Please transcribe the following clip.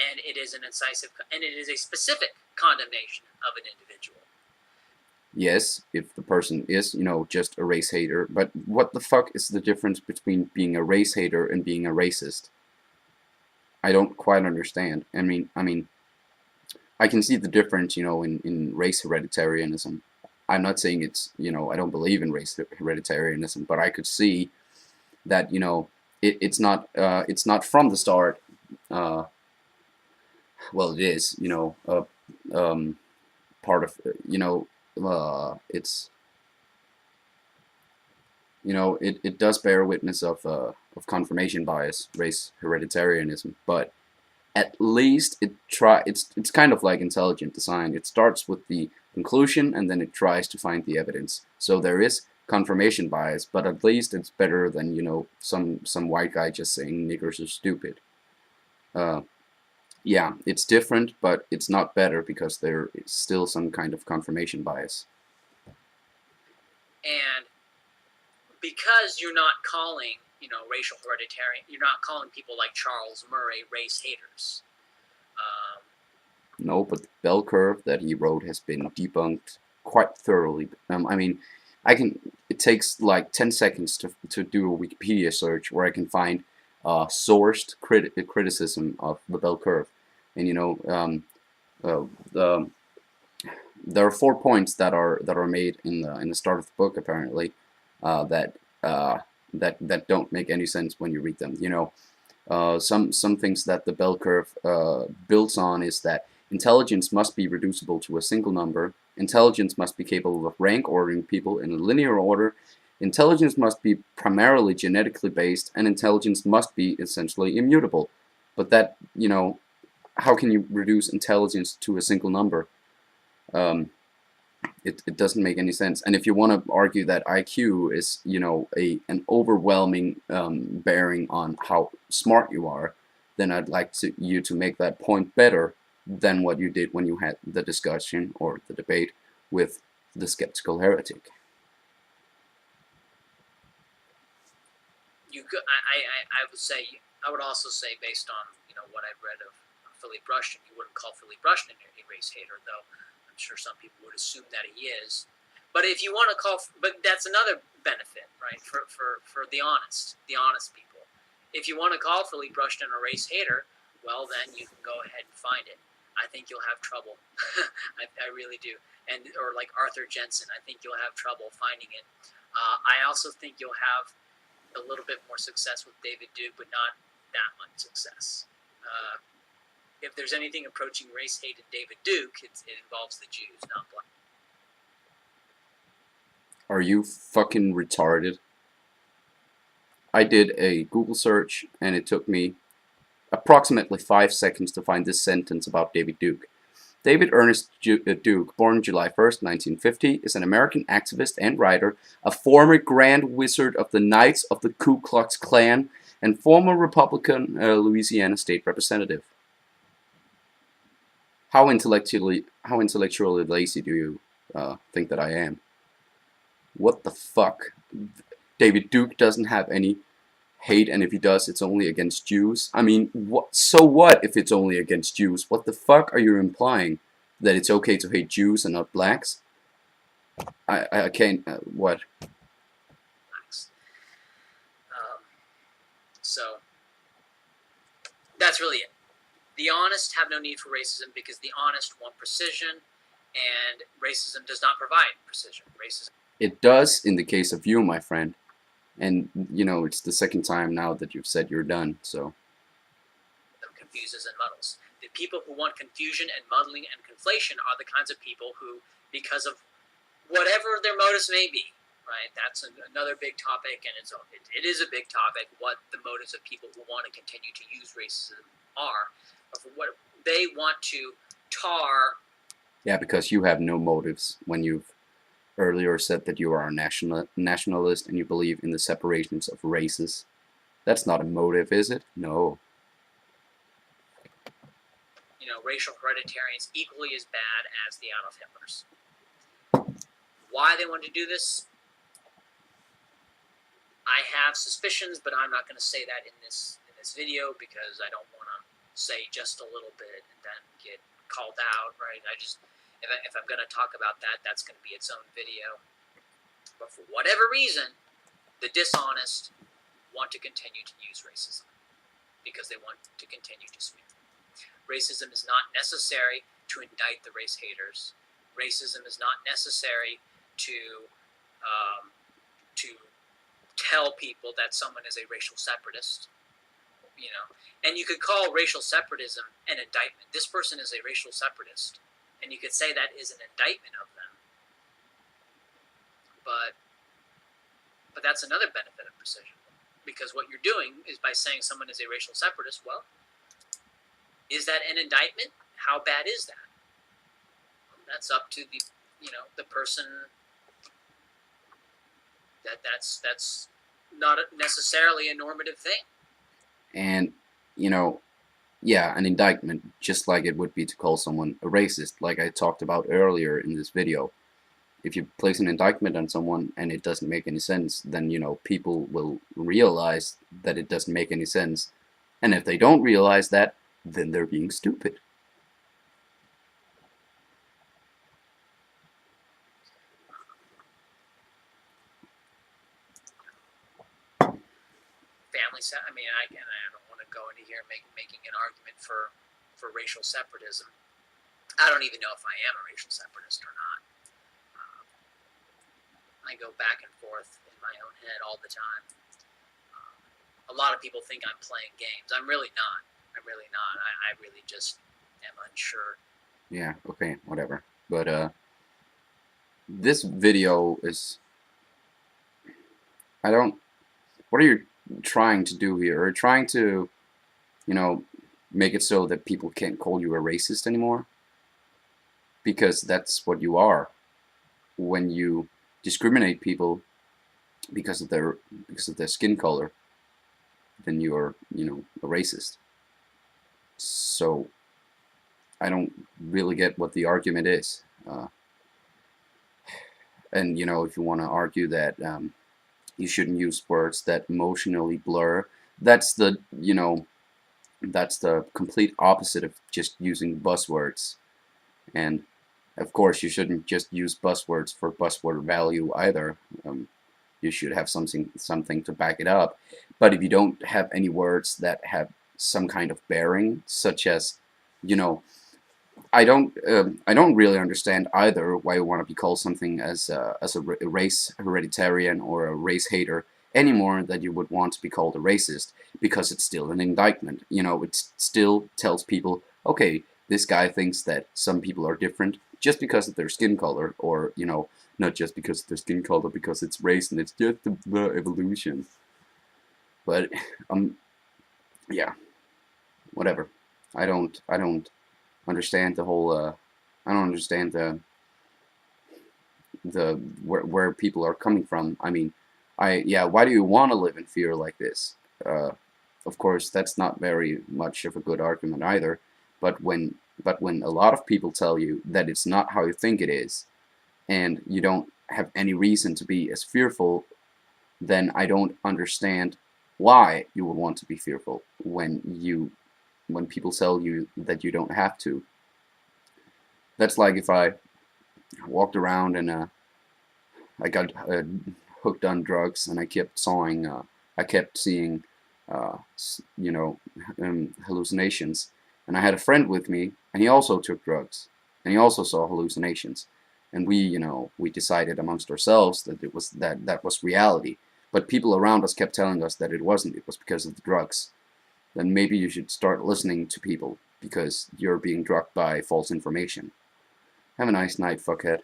and it is an incisive, and it is a specific condemnation of an individual. Yes, if the person is, just a race hater, but what the fuck is the difference between being a race hater and being a racist? I don't quite understand. I mean, I can see the difference, in race hereditarianism. I'm not saying it's, I don't believe in race hereditarianism, but I could see that, it's not from the start. Uh, well, it is, part of, it's, it does bear witness of confirmation bias, race hereditarianism, but at least it's kind of like intelligent design. It starts with the conclusion and then it tries to find the evidence. So there is confirmation bias, but at least it's better than, some white guy just saying niggers are stupid. Uh, yeah, it's different, but it's not better because there is still some kind of confirmation bias. And because you're not calling, racial hereditarian, you're not calling people like Charles Murray race haters. No, but the bell curve that he wrote has been debunked quite thoroughly. I mean, it takes like 10 seconds to do a Wikipedia search where I can find sourced criticism of the bell curve. And uh, the, there are 4 points that are made in the start of the book apparently, that that don't make any sense when you read them. Some things that the bell curve builds on is that intelligence must be reducible to a single number. Intelligence must be capable of rank ordering people in a linear order. Intelligence must be primarily genetically based, and intelligence must be essentially immutable. But that, how can you reduce intelligence to a single number? It doesn't make any sense. And if you want to argue that IQ is, an overwhelming bearing on how smart you are, then I'd like you to make that point better than what you did when you had the discussion or the debate with the skeptical heretic. I would also say, based on what I've read of Philippe Rushton, you wouldn't call Philippe Rushton a race hater, though I'm sure some people would assume that he is. But if you want to but that's another benefit, right? For the honest people. If you want to call Philippe Rushton a race hater, well, then you can go ahead and find it. I think you'll have trouble. I really do. Or like Arthur Jensen, I think you'll have trouble finding it. I also think you'll have a little bit more success with David Duke, but not that much success. If there's anything approaching race hate in David Duke, it involves the Jews, not black. Are you fucking retarded? I did a Google search and it took me approximately 5 seconds to find this sentence about David Duke. David Ernest Duke, born July 1st, 1950, is an American activist and writer, a former Grand Wizard of the Knights of the Ku Klux Klan, and former Republican Louisiana State Representative. How intellectually lazy do you think that I am? What the fuck? David Duke doesn't have any hate, and if he does, it's only against Jews. I mean, what? So what if it's only against Jews? What the fuck are you implying? That it's okay to hate Jews and not blacks? I can't. What? So that's really it. The honest have no need for racism because the honest want precision, and racism does not provide precision. Racism. It does in the case of you, my friend. And, it's the second time now that you've said you're done, so. Confuses and muddles. The people who want confusion and muddling and conflation are the kinds of people who, because of whatever their motives may be, right? That's another big topic, and it is a big topic, what the motives of people who want to continue to use racism are. What they want to tar. Yeah, because you have no motives when you've earlier said that you are a nationalist and you believe in the separations of races. That's not a motive, is it? No. Racial hereditarians equally as bad as the Adolf Hitlers. Why they want to do this? I have suspicions, but I'm not going to say that in this video because I don't want to say just a little bit and then get called out, right? If I'm going to talk about that, that's going to be its own video. But for whatever reason, the dishonest want to continue to use racism because they want to continue to smear. Racism is not necessary to indict the race haters. Racism is not necessary to tell people that someone is a racial separatist. And you could call racial separatism an indictment. This person is a racial separatist, and you could say that is an indictment of them. But that's another benefit of precision, because what you're doing is by saying someone is a racial separatist. Well, is that an indictment? How bad is that? That's up to the person. That's not necessarily a normative thing. And yeah, an indictment, just like it would be to call someone a racist, like I talked about earlier in this video. If you place an indictment on someone and it doesn't make any sense, then people will realize that it doesn't make any sense. And if they don't realize that, then they're being stupid. I don't want to go into here making an argument for racial separatism. I don't even know if I am a racial separatist or not. I go back and forth in my own head all the time. A lot of people think I'm playing games. I'm really not. I'm really not. I really just am unsure. Yeah, okay, whatever. But this video is... What are you trying to do here? Are you trying to, make it so that people can't call you a racist anymore? Because that's what you are. When you discriminate people because of their skin color, then you're a racist. So I don't really get what the argument is. And if you want to argue that you shouldn't use words that emotionally blur, that's the complete opposite of just using buzzwords. And of course, you shouldn't just use buzzwords for buzzword value either. You should have something to back it up. But if you don't have any words that have some kind of bearing, such as, I don't really understand either why you want to be called something as a race hereditarian or a race hater any more than you would want to be called a racist, because it's still an indictment. It still tells people, okay, this guy thinks that some people are different just because of their skin color, or not just because of their skin color, because it's race and it's just the evolution. But yeah, whatever. I don't understand the whole. I don't understand the where people are coming from. I mean, why do you want to live in fear like this? Of course, that's not very much of a good argument either. But when a lot of people tell you that it's not how you think it is, and you don't have any reason to be as fearful, then I don't understand why you would want to be fearful when people tell you that you don't have to. That's like if I walked around and I got hooked on drugs and I kept seeing hallucinations, and I had a friend with me and he also took drugs and he also saw hallucinations, and we decided amongst ourselves that that was reality, but people around us kept telling us that it wasn't. It was because of the drugs. Then maybe you should start listening to people, because you're being drugged by false information. Have a nice night, fuckhead.